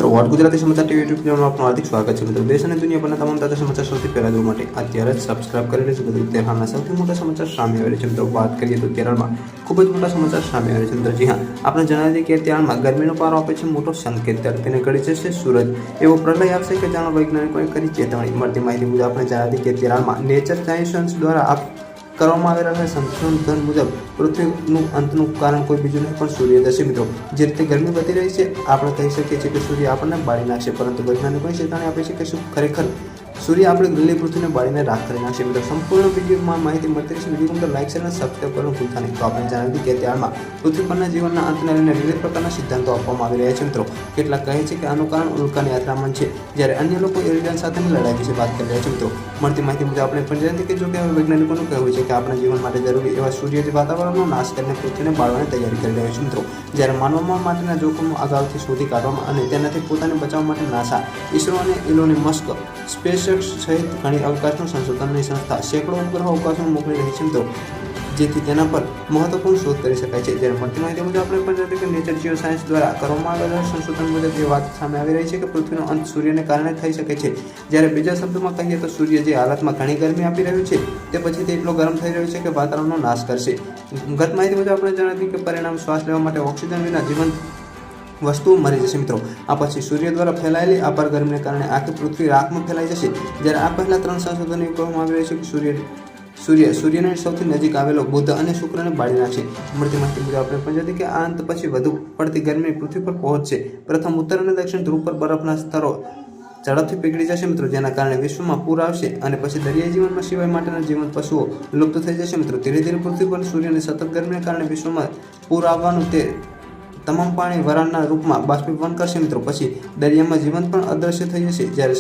મિત્રો વોટ ગુજરાતી સમાચાર TV YouTube ચેનલમાં આપનું હાર્દિક સ્વાગત છે। મિત્રો દેશ અને દુનિયાભરના તમામ તાજા સમાચાર સૌથી પહેલા જોવા માટે અત્યારે જ સબસ્ક્રાઇબ કરી લેજો। અત્યારે હાલના સૌથી મોટા સમાચાર સામે આવી રહ્યા છે। મિત્રો વાત કરીએ તો કેરળમાં ખૂબ જ મોટા સમાચાર સામે આવી રહ્યા છે। મિત્રો જી હા, આપણે જણાવી દઈએ કે કેરળમાં ગરમીનો પારો આપે છે મોટો સંકેત, ધરતીને ગળી જશે સૂરજ, એવો પ્રલય આવશે કે જાણો વૈજ્ઞાનિકોએ કરી ચેતવણી। મળતી માહિતી મુજબ આપણે જણાવી દઈએ કે કેરળમાં નેચર સાયન્સ દ્વારા કરવામાં આવી રહેલા સંશોધન મુજબ પૃથ્વીનું અંતનું કારણ કોઈ બીજું નહીં પણ સૂર્ય છે। મિત્રો જે રીતે ગરમી વધી રહી છે, આપણે કહી શકીએ છીએ કે સૂર્ય આપણને બાળી નાખશે, પરંતુ વૈજ્ઞાનિકોએ ચેતવણી આપી છે કે શું ખરેખર સૂર્ય આપણે લીલી પૃથ્વીને બાળીને રાખ કરી નાખશે। મિત્રો સંપૂર્ણ વિડીયોમાં માહિતી મળતી રહેશે। વિડીયો પર લાઈક અને સબસ્ક્રાઈબ કરવાનું ભૂલતા નહીં। તો આપણે જણાવી કે ત્યારમાં પૃથ્વી પરના જીવનના અંતને લઈને વિવિધ પ્રકારના સિદ્ધાંતો આપવામાં આવી રહ્યા છે। મિત્રો કેટલાક કહે છે કે આનું કારણ ઉલ્કાની યાત્રામાં છે, જ્યારે અન્ય લોકો એલિયન સાથેની લડાઈ વિશે વાત કરી રહ્યા છે। મિત્રો મળતી માહિતી મુજબ આપણે પણ જાણીએ કે જો કે વૈજ્ઞાનિકોનું કહેવું છે કે આપણા જીવન માટે જરૂરી એવા સૂર્ય જે વાતાવરણનો નાશ કરીને પૃથ્વીને બાળવાની તૈયારી કરી રહ્યા છે। મિત્રો જ્યારે માનવમાં માટેના જોખમો અગાઉથી શોધી કાઢવામાં અને તેનાથી પોતાને બચાવવા માટે નાસા, ઇસરો અને ઇલોન મસ્ક સ્પેસએક્સ સહિત ઘણી અવકાશનું સંશોધનની સંસ્થા સેંકડો ઉપગ્રહો અવકાશમાં મોકલી રહી છે। મિત્રો જેથી તેના પર મહત્વપૂર્ણ શોધ કરી શકાય છે। જ્યારે મળતી માહિતી મુજબ આપણે પણ જાણીએ કે નેચર જીઓ સાયન્સ દ્વારા કરવામાં આવેલા સંશોધન મુજબ એ વાત સામે આવી રહી છે કે પૃથ્વીનો અંત સૂર્યને કારણે થઈ શકે છે। જ્યારે બીજા શબ્દોમાં કહીએ તો સૂર્ય જે હાલતમાં ઘણી ગરમી આપી રહ્યું છે, તે પછી તે એટલો ગરમ થઈ રહ્યો છે કે વાતાવરણનો નાશ કરશે। ગત માહિતી મુજબ આપણે જણાવ્યું કે પરિણામ શ્વાસ લેવા માટે ઓક્સિજન વિના જીવંત વસ્તુઓ મરી જશે। મિત્રો આ પછી સૂર્ય દ્વારા ફેલાયેલી અપાર ગરમીને કારણે આખી પૃથ્વી રાખમાં ફેલાઈ જશે। જ્યારે આ પહેલા 3 સંશોધનો કહેવામાં આવી રહ્યું છે કે સૂર્યને સૌથી નજીક આવેલો બુધ અને શુક્રને બાળી નાખશે। મળતી માહિતી મુજબ આપણે પણ જાણીએ કે આ અંત પછી વધુ પડતી ગરમી પૃથ્વી પર પહોંચશે। પ્રથમ ઉત્તર અને દક્ષિણ ધ્રુવ પર બરફના સ્તરો ઝડપથી પીગળી જશે। મિત્રો જેના કારણે વિશ્વમાં પૂર આવશે અને પછી દરિયાઈ જીવનમાં સિવાય માટેના જીવંત પશુઓ લુપ્ત થઈ જશે। મિત્રો ધીરે ધીરે પૃથ્વી પર સૂર્યની સતત ગરમીને કારણે વિશ્વમાં પૂર આવવાનું તે તમામ પાણી વરાળના રૂપમાં બાષ્પીભવન કરશે। મિત્રો પછી દરિયામાં જીવન પણ અદૃશ્ય થઈ જશે, જ્યારે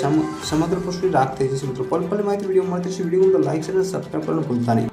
સમુદ્ર પૃષ્ઠ રાખ થઈ જશે। મિત્રો પલ માહિતી વિડીયો મળતી છે। વિડીયો લાઈક અને સબસ્ક્રાઈબ કરવાનું ભૂલતા નહીં।